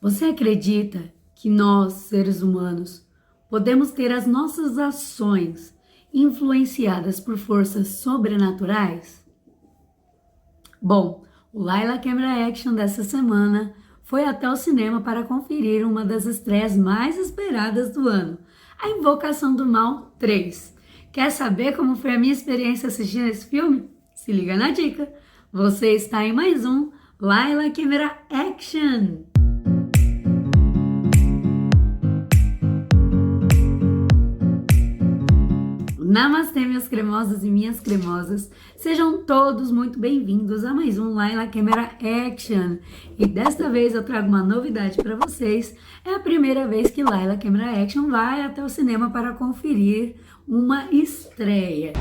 Você acredita que nós, seres humanos, podemos ter as nossas ações influenciadas por forças sobrenaturais? Bom, o Laila Camera Action dessa semana foi até o cinema para conferir uma das estreias mais esperadas do ano, A Invocação do Mal 3. Quer saber como foi a minha experiência assistindo esse filme? Se liga na dica! Você está em mais um Laila Camera Action! Namastê, meus cremosos e minhas cremosas, sejam todos muito bem-vindos a mais um Laila Camera Action. E desta vez eu trago uma novidade para vocês, é a primeira vez que Laila Camera Action vai até o cinema para conferir uma estreia.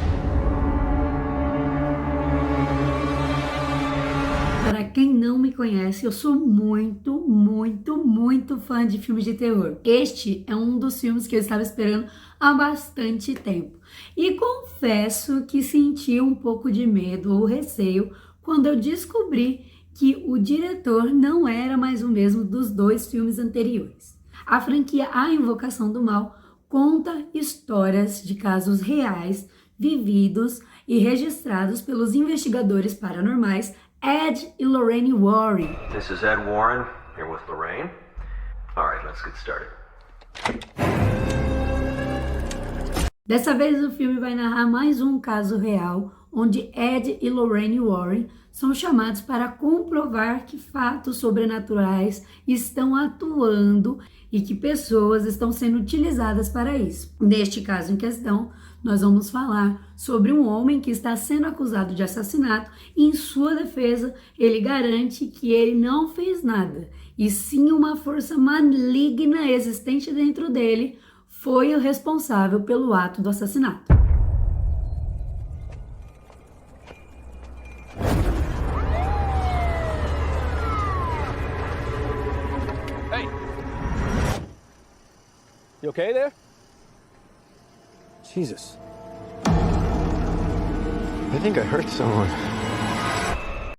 Para quem não me conhece, eu sou muito fã de filmes de terror. Este é um dos filmes que eu estava esperando há bastante tempo. E confesso que senti um pouco de medo ou receio quando eu descobri que o diretor não era mais o mesmo dos dois filmes anteriores. A franquia A Invocação do Mal conta histórias de casos reais, vividos e registrados pelos investigadores paranormais Ed e Lorraine Warren. This is Ed Warren, here with Lorraine. All right, let's get started. Dessa vez o filme vai narrar mais um caso real, onde Ed e Lorraine Warren são chamados para comprovar que fatos sobrenaturais estão atuando e que pessoas estão sendo utilizadas para isso. Neste caso em questão, nós vamos falar sobre um homem que está sendo acusado de assassinato e, em sua defesa, ele garante que ele não fez nada, e sim uma força maligna existente dentro dele foi o responsável pelo ato do assassinato. Hey! You okay there? Jesus. I think I hurt someone.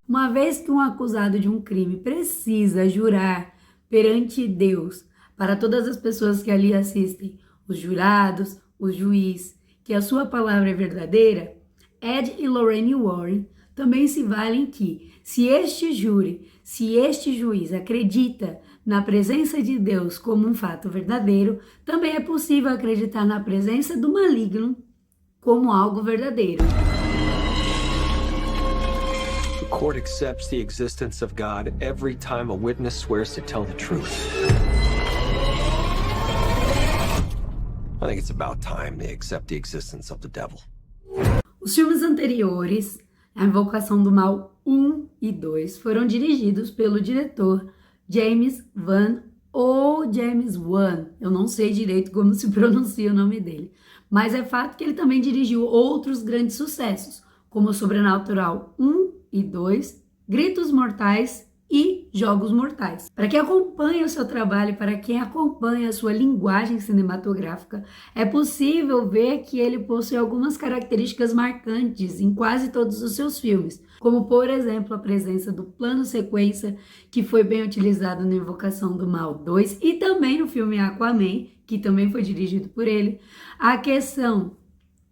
Uma vez que um acusado de um crime precisa jurar perante Deus, para todas as pessoas que ali assistem, os jurados, o juiz, que a sua palavra é verdadeira, Ed e Lorraine Warren também se valem que, se este júri, se este juiz acredita na presença de Deus como um fato verdadeiro, também é possível acreditar na presença do maligno como algo verdadeiro. The court accepts the existence of God every time a witness swears to tell the truth. I think it's about time they accept the existence of the devil. Os filmes anteriores, A Invocação do Mal 1 e 2, foram dirigidos pelo diretor James Wan ou James Wan. Eu não sei direito como se pronuncia o nome dele, mas é fato que ele também dirigiu outros grandes sucessos, como Sobrenatural 1 e 2, Gritos Mortais e Jogos Mortais. Para quem acompanha o seu trabalho, para quem acompanha a sua linguagem cinematográfica, é possível ver que ele possui algumas características marcantes em quase todos os seus filmes, como por exemplo a presença do plano sequência, que foi bem utilizado na Invocação do Mal 2 e também no filme Aquaman, que também foi dirigido por ele, a questão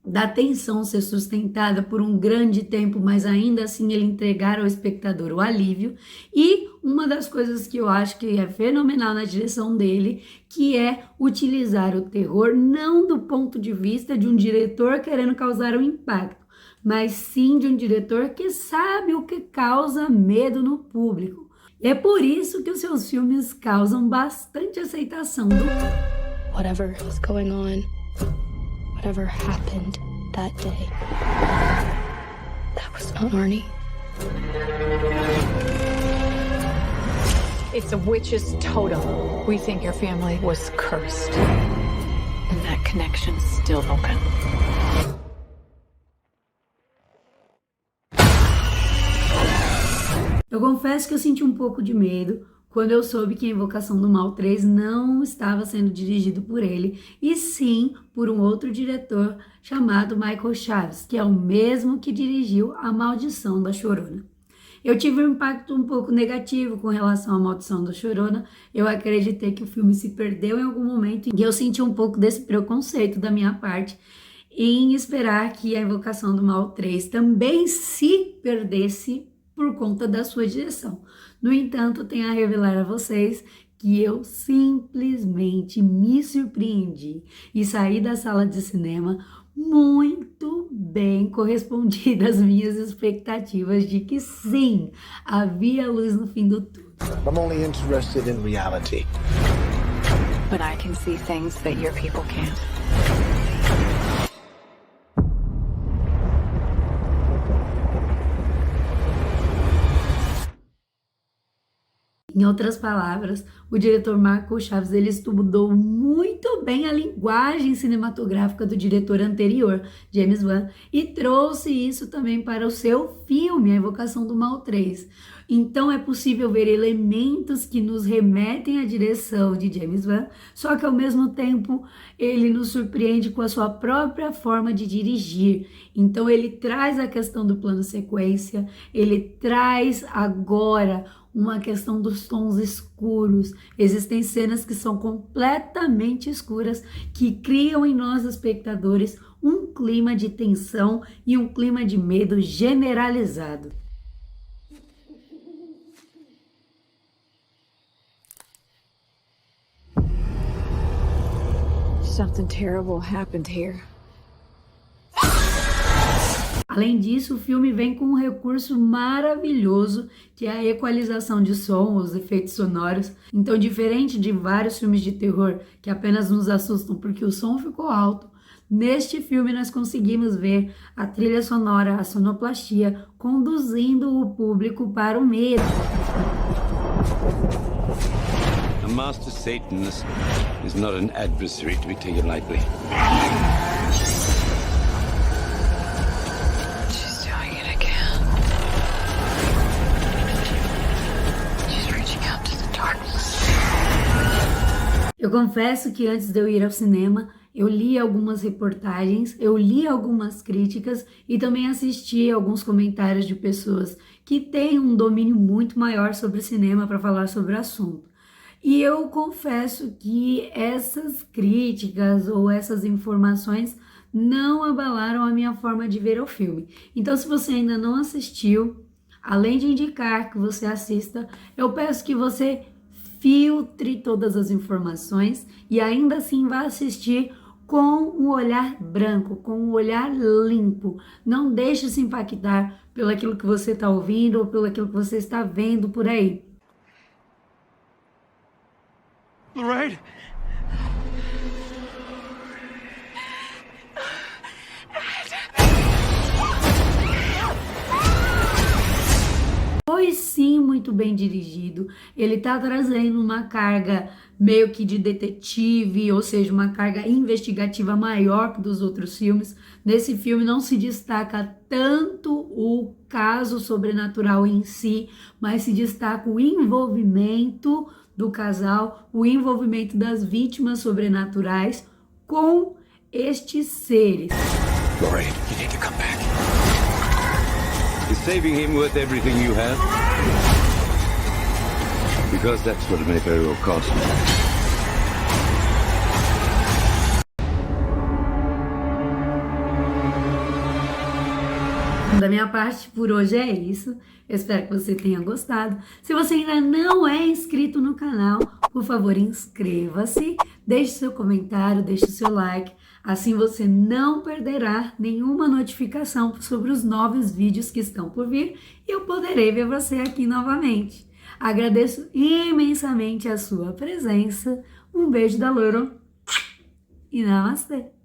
da tensão ser sustentada por um grande tempo, mas ainda assim ele entregar ao espectador o alívio. E uma das coisas que eu acho que é fenomenal na direção dele, que é utilizar o terror não do ponto de vista de um diretor querendo causar um impacto, mas sim de um diretor que sabe o que causa medo no público. É por isso que os seus filmes causam bastante aceitação do Whatever is going on, whatever happened that day, that was not Arnie. It's a witch's totem. We think your family was cursed. And that connection's still open. Eu confesso que eu senti um pouco de medo quando eu soube que a Invocação do Mal 3 não estava sendo dirigido por ele, e sim por um outro diretor chamado Michael Chaves, que é o mesmo que dirigiu A Maldição da Chorona. Eu tive um impacto um pouco negativo com relação à Maldição da Chorona. Eu acreditei que o filme se perdeu em algum momento e eu senti um pouco desse preconceito da minha parte em esperar que a Invocação do Mal 3 também se perdesse por conta da sua direção. No entanto, tenho a revelar a vocês que eu simplesmente me surpreendi e saí da sala de cinema muito bem correspondida às minhas expectativas de que sim, havia luz no fim do túnel. I'm only interested in reality. But I can see things that your people can't. Em outras palavras, o diretor Marco Chaves ele estudou muito bem a linguagem cinematográfica do diretor anterior, James Wan, e trouxe isso também para o seu filme, A Invocação do Mal 3. Então é possível ver elementos que nos remetem à direção de James Wan, só que ao mesmo tempo ele nos surpreende com a sua própria forma de dirigir. Então ele traz a questão do plano sequência, ele traz agora uma questão dos tons escuros. Existem cenas que são completamente escuras, que criam em nós, espectadores, um clima de tensão e um clima de medo generalizado. Something terrible happened here. Além disso, o filme vem com um recurso maravilhoso, que é a equalização de som, os efeitos sonoros. Então, diferente de vários filmes de terror que apenas nos assustam porque o som ficou alto, neste filme nós conseguimos ver a trilha sonora, a sonoplastia, conduzindo o público para o medo. A master Satanist is not an adversary to be taken lightly. Eu confesso que antes de eu ir ao cinema, eu li algumas reportagens, eu li algumas críticas e também assisti alguns comentários de pessoas que têm um domínio muito maior sobre cinema para falar sobre o assunto. E eu confesso que essas críticas ou essas informações não abalaram a minha forma de ver o filme. Então, se você ainda não assistiu, além de indicar que você assista, eu peço que você filtre todas as informações e ainda assim vá assistir com um olhar branco, com um olhar limpo. Não deixe se impactar pelo aquilo que você está ouvindo ou pelo aquilo que você está vendo por aí. Lorraine? Foi sim muito bem dirigido, ele tá trazendo uma carga meio que de detetive, ou seja, uma carga investigativa maior que dos outros filmes. Nesse filme não se destaca tanto o caso sobrenatural em si, mas se destaca o envolvimento do casal, o envolvimento das vítimas sobrenaturais com estes seres. Lorraine, you need to come back. Is saving him worth everything you have? Because that's what it may very well cost you. Da minha parte, por hoje é isso. Eu espero que você tenha gostado. Se você ainda não é inscrito no canal, por favor, inscreva-se, deixe seu comentário, deixe o seu like. Assim você não perderá nenhuma notificação sobre os novos vídeos que estão por vir e eu poderei ver você aqui novamente. Agradeço imensamente a sua presença. Um beijo da Louro e namastê!